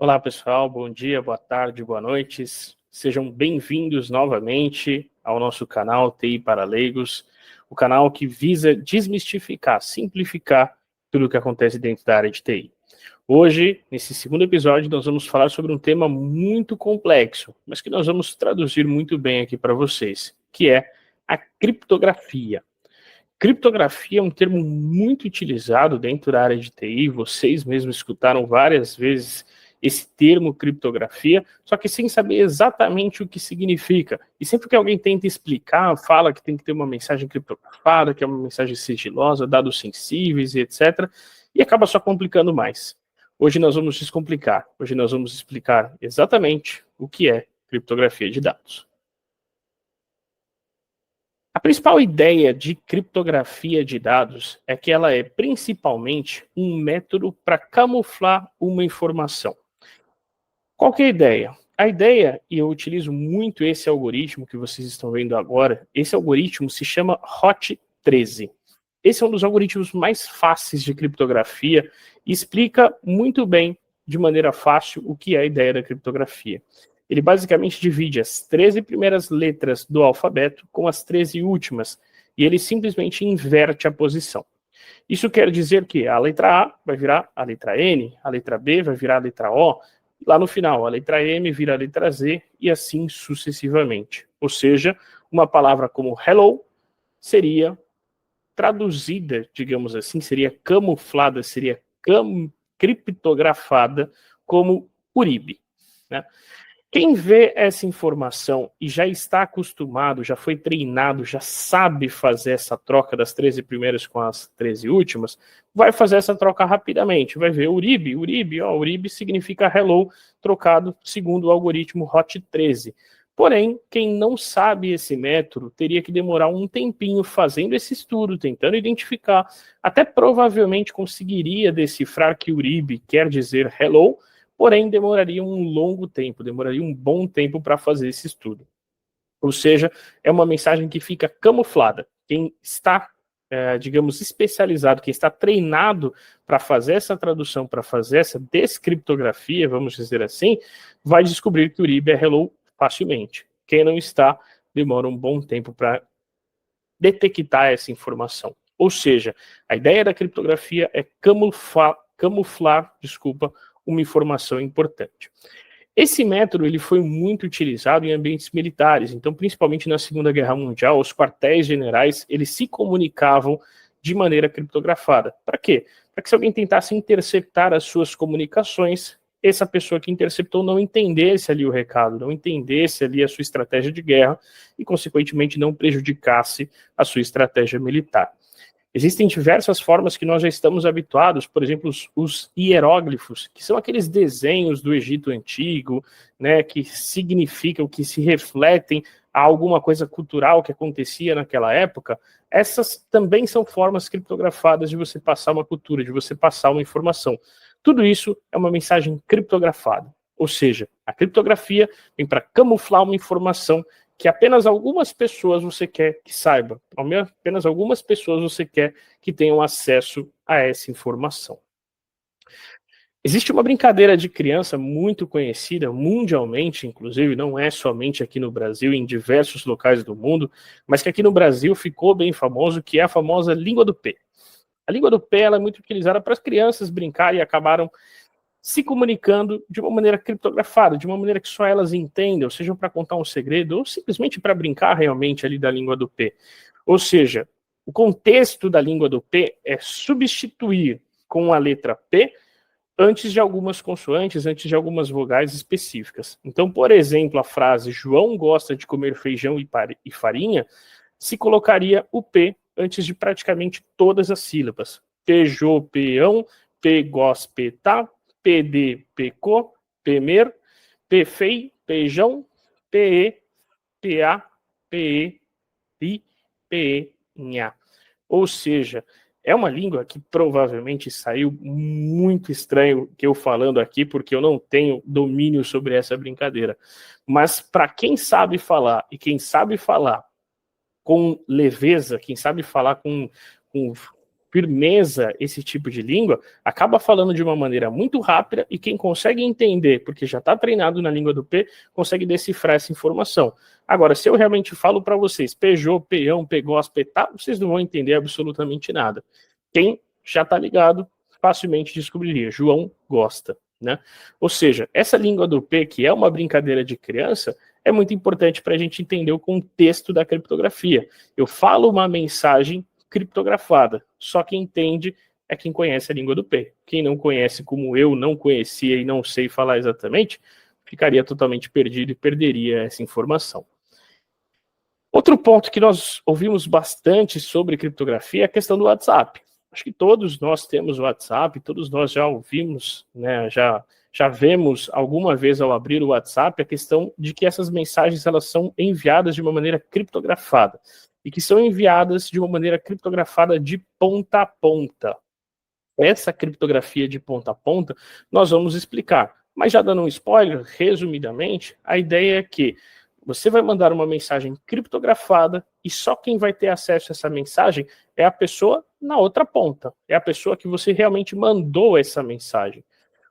Olá, pessoal. Bom dia, boa tarde, boa noite. Sejam bem-vindos novamente ao nosso canal TI para Leigos, o canal que visa desmistificar, simplificar tudo o que acontece dentro da área de TI. Hoje, nesse segundo episódio, nós vamos falar sobre um tema muito complexo, mas que nós vamos traduzir muito bem aqui para vocês, que é a criptografia. Criptografia é um termo muito utilizado dentro da área de TI, vocês mesmos escutaram várias vezes esse termo criptografia, só que sem saber exatamente o que significa. E sempre que alguém tenta explicar, fala que tem que ter uma mensagem criptografada, que é uma mensagem sigilosa, dados sensíveis e etc., e acaba só complicando mais. Hoje nós vamos descomplicar, hoje nós vamos explicar exatamente o que é criptografia de dados. A principal ideia de criptografia de dados é que ela é principalmente um método para camuflar uma informação. Qual que é a ideia? A ideia, e eu utilizo muito esse algoritmo que vocês estão vendo agora, esse algoritmo se chama HOT13. Esse é um dos algoritmos mais fáceis de criptografia e explica muito bem, de maneira fácil, o que é a ideia da criptografia. Ele basicamente divide as 13 primeiras letras do alfabeto com as 13 últimas, e ele simplesmente inverte a posição. Isso quer dizer que a letra A vai virar a letra N, a letra B vai virar a letra O, e lá no final a letra M vira a letra Z, e assim sucessivamente. Ou seja, uma palavra como hello seria traduzida, digamos assim, seria camuflada, seria criptografada como Uribe, né? Quem vê essa informação e já está acostumado, já foi treinado, já sabe fazer essa troca das 13 primeiras com as 13 últimas, vai fazer essa troca rapidamente. Vai ver Uribe, Uribe significa hello, trocado segundo o algoritmo HOT13. Porém, quem não sabe esse método teria que demorar um tempinho fazendo esse estudo, tentando identificar, até provavelmente conseguiria decifrar que Uribe quer dizer hello, porém demoraria um longo tempo, demoraria um bom tempo para fazer esse estudo. Ou seja, é uma mensagem que fica camuflada. Quem está, digamos, especializado, quem está treinado para fazer essa tradução, para fazer essa descriptografia, vamos dizer assim, vai descobrir que Uribe é hello facilmente. Quem não está, demora um bom tempo para detectar essa informação. Ou seja, a ideia da criptografia é camuflar, uma informação importante. Esse método ele foi muito utilizado em ambientes militares, então principalmente na Segunda Guerra Mundial, os quartéis generais eles se comunicavam de maneira criptografada. Para quê? Para que se alguém tentasse interceptar as suas comunicações, essa pessoa que interceptou não entendesse ali o recado, não entendesse ali a sua estratégia de guerra e, consequentemente, não prejudicasse a sua estratégia militar. Existem diversas formas que nós já estamos habituados, por exemplo, os hieróglifos, que são aqueles desenhos do Egito Antigo, né, que significam, que se refletem a alguma coisa cultural que acontecia naquela época. Essas também são formas criptografadas de você passar uma cultura, de você passar uma informação. Tudo isso é uma mensagem criptografada. Ou seja, a criptografia vem para camuflar uma informação que apenas algumas pessoas você quer que saiba, apenas algumas pessoas você quer que tenham acesso a essa informação. Existe uma brincadeira de criança muito conhecida mundialmente, inclusive, não é somente aqui no Brasil, em diversos locais do mundo, mas que aqui no Brasil ficou bem famoso, que é a famosa língua do P. A língua do P ela é muito utilizada para as crianças brincarem e acabaram se comunicando de uma maneira criptografada, de uma maneira que só elas entendam, seja para contar um segredo ou simplesmente para brincar realmente ali da língua do P. Ou seja, o contexto da língua do P é substituir com a letra P antes de algumas consoantes, antes de algumas vogais específicas. Então, por exemplo, a frase João gosta de comer feijão e farinha, se colocaria o P antes de praticamente todas as sílabas. Pejô, peão, pegós, petá, PD, PECO, PEMER, PFEI, PEJão, PE, PA, PE, PI, PE, NHA. Ou seja, é uma língua que provavelmente saiu muito estranho que eu falando aqui, porque eu não tenho domínio sobre essa brincadeira. Mas para quem sabe falar, e quem sabe falar com leveza, quem sabe falar com firmeza esse tipo de língua, acaba falando de uma maneira muito rápida e quem consegue entender, porque já está treinado na língua do P, consegue decifrar essa informação. Agora, se eu realmente falo para vocês Peugeot, peão, pegós, petá, vocês não vão entender absolutamente nada. Quem já está ligado, facilmente descobriria. João gosta, né? Ou seja, essa língua do P, que é uma brincadeira de criança, é muito importante para a gente entender o contexto da criptografia. Eu falo uma mensagem criptografada, só quem entende é quem conhece a língua do P. Quem não conhece, como eu não conhecia e não sei falar exatamente, ficaria totalmente perdido e perderia essa informação. Outro ponto que nós ouvimos bastante sobre criptografia é a questão do WhatsApp. Acho que todos nós temos o WhatsApp, todos nós já ouvimos, né, já vemos alguma vez ao abrir o WhatsApp a questão de que essas mensagens elas são enviadas de uma maneira criptografada e que são enviadas de uma maneira criptografada de ponta a ponta. Essa criptografia de ponta a ponta nós vamos explicar, mas já dando um spoiler, resumidamente, a ideia é que você vai mandar uma mensagem criptografada e só quem vai ter acesso a essa mensagem é a pessoa na outra ponta, é a pessoa que você realmente mandou essa mensagem.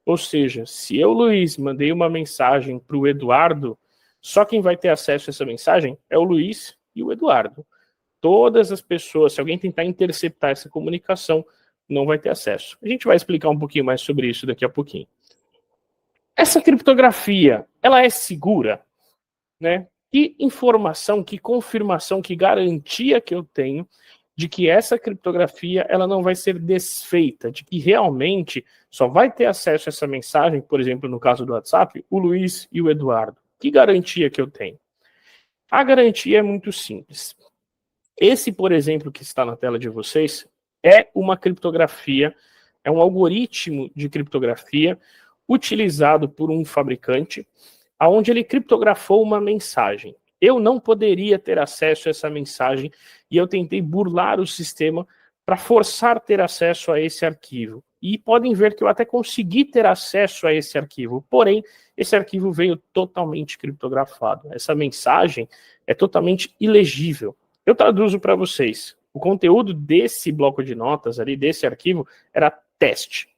Ou seja, se eu, Luiz, mandei uma mensagem para o Eduardo, só quem vai ter acesso a essa mensagem é o Luiz e o Eduardo. Todas as pessoas, se alguém tentar interceptar essa comunicação, não vai ter acesso. A gente vai explicar um pouquinho mais sobre isso daqui a pouquinho. Essa criptografia, ela é segura? Né? Que informação, que confirmação, que garantia que eu tenho de que essa criptografia ela não vai ser desfeita, de que realmente só vai ter acesso a essa mensagem, por exemplo, no caso do WhatsApp, o Luiz e o Eduardo. Que garantia que eu tenho? A garantia é muito simples. Esse, por exemplo, que está na tela de vocês, é uma criptografia, é um algoritmo de criptografia utilizado por um fabricante onde ele criptografou uma mensagem. Eu não poderia ter acesso a essa mensagem e eu tentei burlar o sistema para forçar ter acesso a esse arquivo. E podem ver que eu até consegui ter acesso a esse arquivo, porém, esse arquivo veio totalmente criptografado. Essa mensagem é totalmente ilegível. Eu traduzo para vocês. O conteúdo desse bloco de notas ali, desse arquivo, era teste.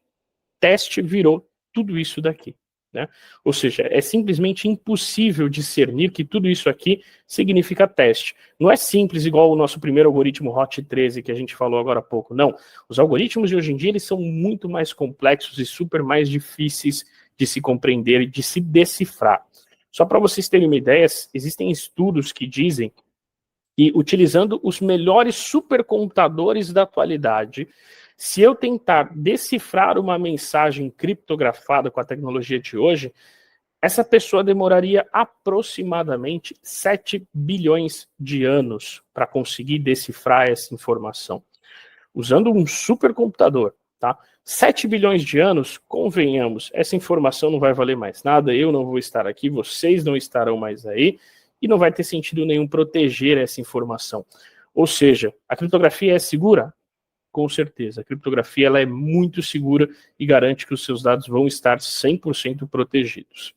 Teste virou tudo isso daqui. Né? Ou seja, é simplesmente impossível discernir que tudo isso aqui significa teste. Não é simples igual o nosso primeiro algoritmo HOT13 que a gente falou agora há pouco, não. Os algoritmos de hoje em dia eles são muito mais complexos e super mais difíceis de se compreender e de se decifrar. Só para vocês terem uma ideia, existem estudos que dizem que utilizando os melhores supercomputadores da atualidade, se eu tentar decifrar uma mensagem criptografada com a tecnologia de hoje, essa pessoa demoraria aproximadamente 7 bilhões de anos para conseguir decifrar essa informação. Usando um supercomputador, tá? 7 bilhões de anos, convenhamos, essa informação não vai valer mais nada, eu não vou estar aqui, vocês não estarão mais aí, e não vai ter sentido nenhum proteger essa informação. Ou seja, a criptografia é segura? Com certeza. A criptografia ela é muito segura e garante que os seus dados vão estar 100% protegidos.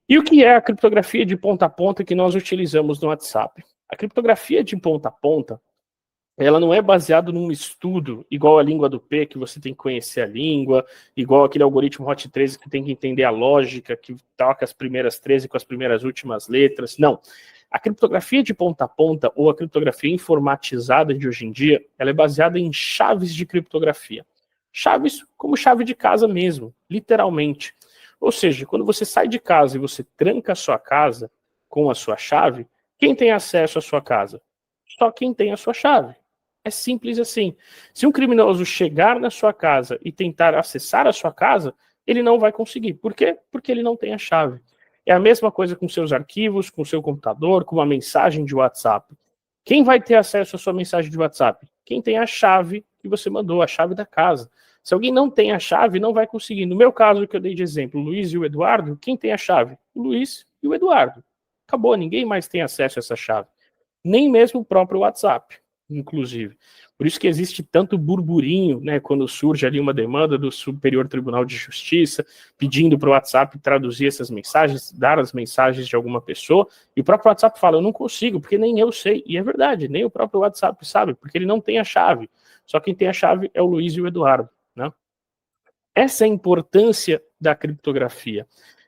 E o que é a criptografia de ponta a ponta que nós utilizamos no WhatsApp? A criptografia de ponta a ponta, ela não é baseada num estudo igual a língua do P, que você tem que conhecer a língua, igual aquele algoritmo HOT13 que tem que entender a lógica, que toca as primeiras 13 com as primeiras últimas letras. Não. A criptografia de ponta a ponta, ou a criptografia informatizada de hoje em dia, ela é baseada em chaves de criptografia. Chaves como chave de casa mesmo, literalmente. Ou seja, quando você sai de casa e você tranca a sua casa com a sua chave, quem tem acesso à sua casa? Só quem tem a sua chave. É simples assim. Se um criminoso chegar na sua casa e tentar acessar a sua casa, ele não vai conseguir. Por quê? Porque ele não tem a chave. É a mesma coisa com seus arquivos, com seu computador, com uma mensagem de WhatsApp. Quem vai ter acesso à sua mensagem de WhatsApp? Quem tem a chave que você mandou, a chave da casa. Se alguém não tem a chave, não vai conseguir. No meu caso, que eu dei de exemplo, o Luiz e o Eduardo, quem tem a chave? O Luiz e o Eduardo. Acabou, ninguém mais tem acesso a essa chave. Nem mesmo o próprio WhatsApp, inclusive. Por isso que existe tanto burburinho, né, quando surge ali uma demanda do Superior Tribunal de Justiça, pedindo para o WhatsApp traduzir essas mensagens, dar as mensagens de alguma pessoa, e o próprio WhatsApp fala, eu não consigo, porque nem eu sei. E é verdade, nem o próprio WhatsApp sabe, porque ele não tem a chave. Só quem tem a chave é o Luiz e o Eduardo, né? Essa é a importância da criptografia.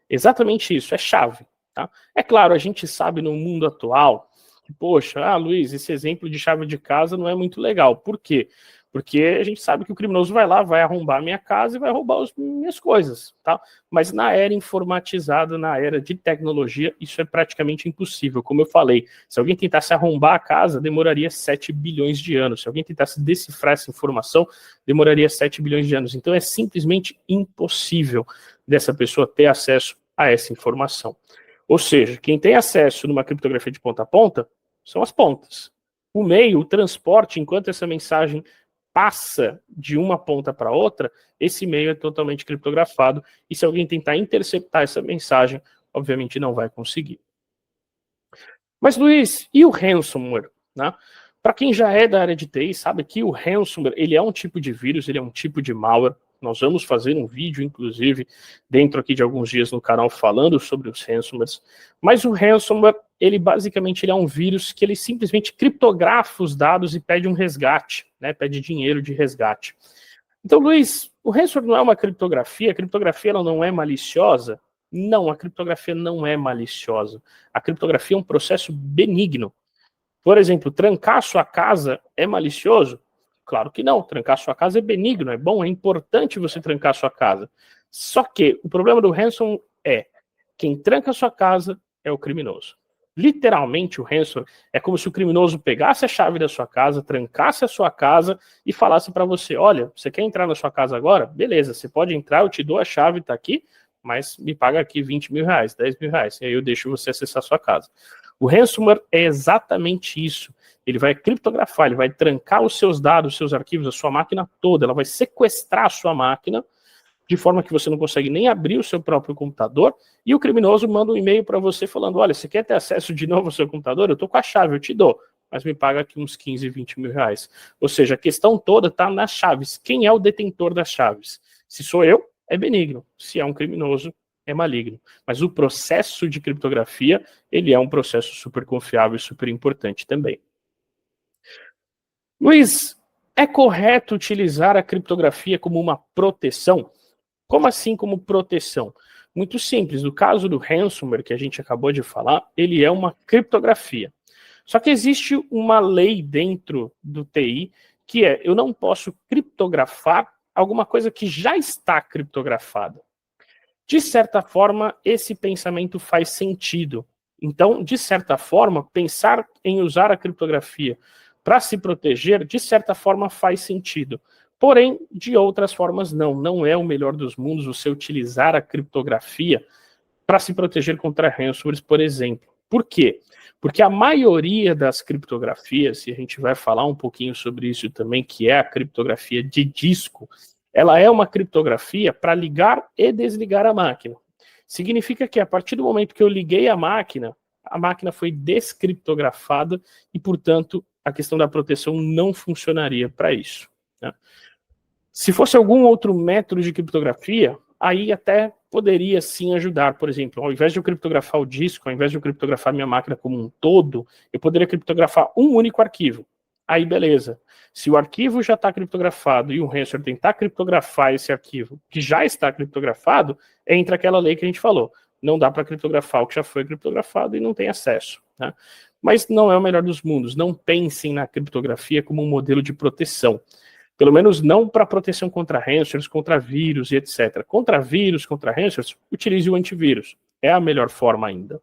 Exatamente isso, é chave. Tá? É claro, a gente sabe no mundo atual que, poxa, Luiz, esse exemplo de chave de casa não é muito legal. Por quê? Porque a gente sabe que o criminoso vai lá, vai arrombar a minha casa e vai roubar as minhas coisas. Tá? Mas na era informatizada, na era de tecnologia, isso é praticamente impossível. Como eu falei, se alguém tentasse arrombar a casa, demoraria 7 bilhões de anos. Se alguém tentasse decifrar essa informação, demoraria 7 bilhões de anos. Então é simplesmente impossível dessa pessoa ter acesso a essa informação. Ou seja, quem tem acesso numa criptografia de ponta a ponta são as pontas. O meio, o transporte, enquanto essa mensagem passa de uma ponta para outra, esse meio é totalmente criptografado, e se alguém tentar interceptar essa mensagem, obviamente não vai conseguir. Mas, Luiz, e o ransomware? Né? Para quem já é da área de TI, sabe que o ransomware ele é um tipo de vírus, ele é um tipo de malware. Nós vamos fazer um vídeo, inclusive, dentro aqui de alguns dias no canal, falando sobre os ransomwares. Mas o ransomware, ele basicamente é um vírus que ele simplesmente criptografa os dados e pede um resgate, né? Pede dinheiro de resgate. Então, Luiz, o ransomware não é uma criptografia? A criptografia ela não é maliciosa? Não, a criptografia não é maliciosa. A criptografia é um processo benigno. Por exemplo, trancar sua casa é malicioso? Claro que não, trancar sua casa é benigno, é bom, é importante você trancar sua casa. Só que o problema do ransom é, quem tranca sua casa é o criminoso. Literalmente, o ransom é como se o criminoso pegasse a chave da sua casa, trancasse a sua casa e falasse para você, olha, você quer entrar na sua casa agora? Beleza, você pode entrar, eu te dou a chave, tá aqui, mas me paga aqui 20 mil reais, 10 mil reais, e aí eu deixo você acessar a sua casa. O ransomware é exatamente isso. Ele vai criptografar, ele vai trancar os seus dados, os seus arquivos, a sua máquina toda, ela vai sequestrar a sua máquina, de forma que você não consegue nem abrir o seu próprio computador, e o criminoso manda um e-mail para você falando, olha, você quer ter acesso de novo ao seu computador? Eu estou com a chave, eu te dou, mas me paga aqui uns 15, 20 mil reais. Ou seja, a questão toda está nas chaves. Quem é o detentor das chaves? Se sou eu, é benigno. Se é um criminoso, é maligno. Mas o processo de criptografia, ele é um processo super confiável e super importante também. Luiz, é correto utilizar a criptografia como uma proteção? Como assim como proteção? Muito simples, no caso do ransomware que a gente acabou de falar, ele é uma criptografia. Só que existe uma lei dentro do TI que é, eu não posso criptografar alguma coisa que já está criptografada. De certa forma, esse pensamento faz sentido. Então, de certa forma, pensar em usar a criptografia para se proteger, de certa forma, faz sentido. Porém, de outras formas, não. Não é o melhor dos mundos você utilizar a criptografia para se proteger contra ransomwares, por exemplo. Por quê? Porque a maioria das criptografias, e a gente vai falar um pouquinho sobre isso também, que é a criptografia de disco, ela é uma criptografia para ligar e desligar a máquina. Significa que a partir do momento que eu liguei a máquina foi descriptografada e, portanto, a questão da proteção não funcionaria para isso. Né? Se fosse algum outro método de criptografia, aí até poderia sim ajudar. Por exemplo, ao invés de eu criptografar o disco, ao invés de eu criptografar minha máquina como um todo, eu poderia criptografar um único arquivo. Aí beleza. Se o arquivo já está criptografado e o ransomware tentar criptografar esse arquivo que já está criptografado, entra aquela lei que a gente falou. Não dá para criptografar o que já foi criptografado e não tem acesso. Né? Mas não é o melhor dos mundos. Não pensem na criptografia como um modelo de proteção. Pelo menos não para proteção contra ransomwares, contra vírus e etc. Contra vírus, contra ransomwares, utilize o antivírus. É a melhor forma ainda.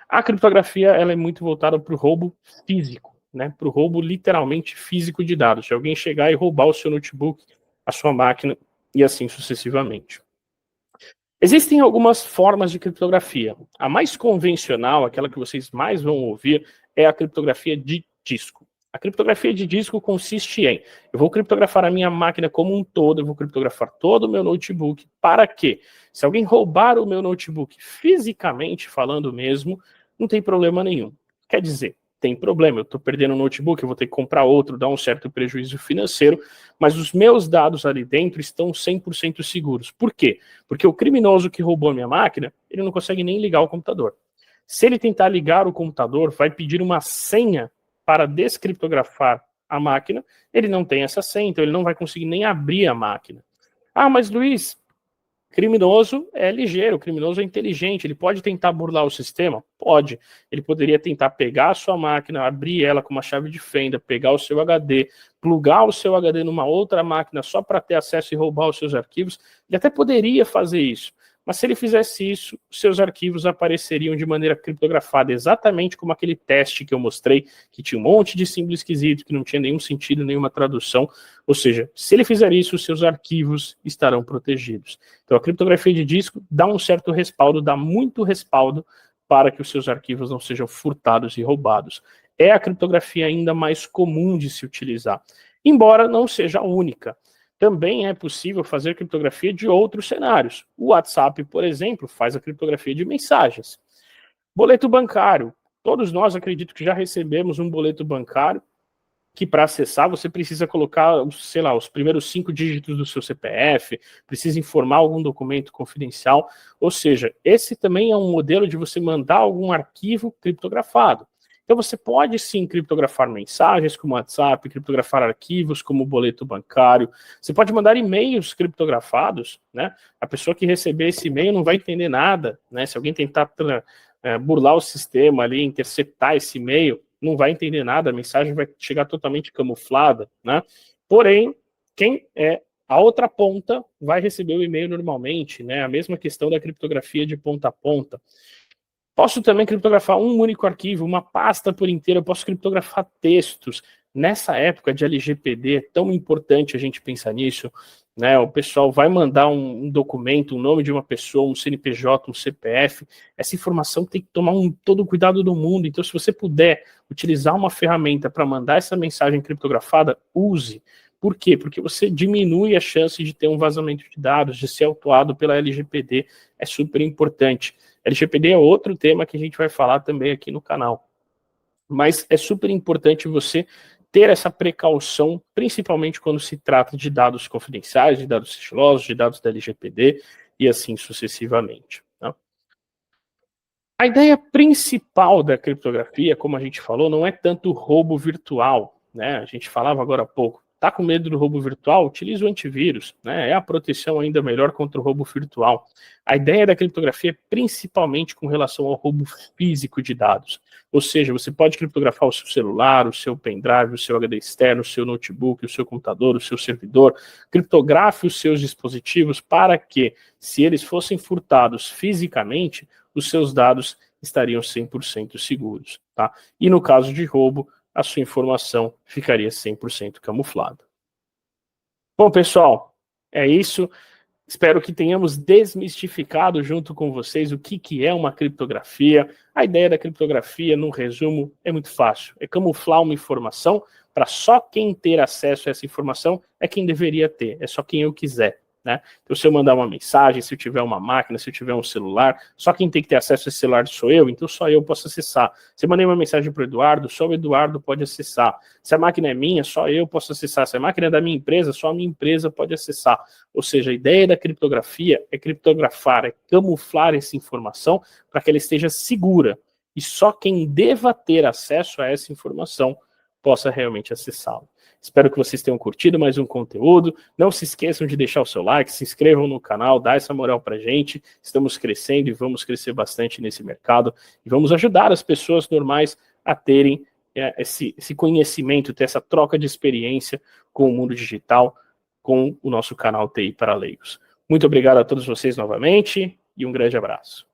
A criptografia ela é muito voltada para o roubo físico, né? Para o roubo literalmente físico de dados. Se alguém chegar e roubar o seu notebook, a sua máquina e assim sucessivamente. Existem algumas formas de criptografia. A mais convencional, aquela que vocês mais vão ouvir, é a criptografia de disco. A criptografia de disco consiste em, eu vou criptografar a minha máquina como um todo, eu vou criptografar todo o meu notebook, para quê? Se alguém roubar o meu notebook fisicamente falando mesmo, não tem problema nenhum. Quer dizer, tem problema, eu estou perdendo o notebook, eu vou ter que comprar outro, dá um certo prejuízo financeiro, mas os meus dados ali dentro estão 100% seguros. Por quê? Porque o criminoso que roubou a minha máquina, ele não consegue nem ligar o computador. Se ele tentar ligar o computador, vai pedir uma senha para descriptografar a máquina, ele não tem essa senha, então ele não vai conseguir nem abrir a máquina. Ah, mas Luiz, criminoso é ligeiro, criminoso é inteligente, ele pode tentar burlar o sistema? Pode. Ele poderia tentar pegar a sua máquina, abrir ela com uma chave de fenda, pegar o seu HD, plugar o seu HD numa outra máquina só para ter acesso e roubar os seus arquivos. Ele até poderia fazer isso. Mas se ele fizesse isso, seus arquivos apareceriam de maneira criptografada, exatamente como aquele teste que eu mostrei, que tinha um monte de símbolo esquisito, que não tinha nenhum sentido, nenhuma tradução. Ou seja, se ele fizer isso, seus arquivos estarão protegidos. Então a criptografia de disco dá um certo respaldo, dá muito respaldo para que os seus arquivos não sejam furtados e roubados. É a criptografia ainda mais comum de se utilizar, embora não seja a única. Também é possível fazer criptografia de outros cenários. O WhatsApp, por exemplo, faz a criptografia de mensagens. Boleto bancário. Todos nós acredito que já recebemos um boleto bancário que para acessar você precisa colocar, sei lá, os primeiros 5 dígitos do seu CPF, precisa informar algum documento confidencial. Ou seja, esse também é um modelo de você mandar algum arquivo criptografado. Então você pode sim criptografar mensagens como WhatsApp, criptografar arquivos como boleto bancário. Você pode mandar e-mails criptografados, né? A pessoa que receber esse e-mail não vai entender nada, né? Se alguém tentar burlar o sistema ali, interceptar esse e-mail, não vai entender nada, a mensagem vai chegar totalmente camuflada, né? Porém, quem é a outra ponta vai receber o e-mail normalmente, né? A mesma questão da criptografia de ponta a ponta. Posso também criptografar um único arquivo, uma pasta por inteiro, eu posso criptografar textos. Nessa época de LGPD, é tão importante a gente pensar nisso, né? O pessoal vai mandar um documento, um nome de uma pessoa, um CNPJ, um CPF, essa informação tem que tomar todo o cuidado do mundo. Então, se você puder utilizar uma ferramenta para mandar essa mensagem criptografada, use. Por quê? Porque você diminui a chance de ter um vazamento de dados, de ser autuado pela LGPD, é super importante. LGPD é outro tema que a gente vai falar também aqui no canal. Mas é super importante você ter essa precaução, principalmente quando se trata de dados confidenciais, de dados sigilosos, de dados da LGPD e assim sucessivamente. Tá? A ideia principal da criptografia, como a gente falou, não é tanto roubo virtual, né? A gente falava agora há pouco. Tá com medo do roubo virtual? Utilize o antivírus, né? É a proteção ainda melhor contra o roubo virtual. A ideia da criptografia é principalmente com relação ao roubo físico de dados. Ou seja, você pode criptografar o seu celular, o seu pendrive, o seu HD externo, o seu notebook, o seu computador, o seu servidor. Criptografe os seus dispositivos para que, se eles fossem furtados fisicamente, os seus dados estariam 100% seguros. Tá? E no caso de roubo, a sua informação ficaria 100% camuflada. Bom, pessoal, é isso. Espero que tenhamos desmistificado junto com vocês o que é uma criptografia. A ideia da criptografia, no resumo, é muito fácil. É camuflar uma informação para só quem ter acesso a essa informação é quem deveria ter. É só quem eu quiser. Né? Então, se eu mandar uma mensagem, se eu tiver uma máquina, se eu tiver um celular, só quem tem que ter acesso a esse celular sou eu, então só eu posso acessar. Se eu mandei uma mensagem para o Eduardo, só o Eduardo pode acessar. Se a máquina é minha, só eu posso acessar. Se a máquina é da minha empresa, só a minha empresa pode acessar. Ou seja, a ideia da criptografia é criptografar, é camuflar essa informação para que ela esteja segura. E só quem deva ter acesso a essa informação possa realmente acessá-la. Espero que vocês tenham curtido mais um conteúdo. Não se esqueçam de deixar o seu like, se inscrevam no canal, dá essa moral pra gente. Estamos crescendo e vamos crescer bastante nesse mercado. E vamos ajudar as pessoas normais a terem esse conhecimento, ter essa troca de experiência com o mundo digital, com o nosso canal TI para Leigos. Muito obrigado a todos vocês novamente e um grande abraço.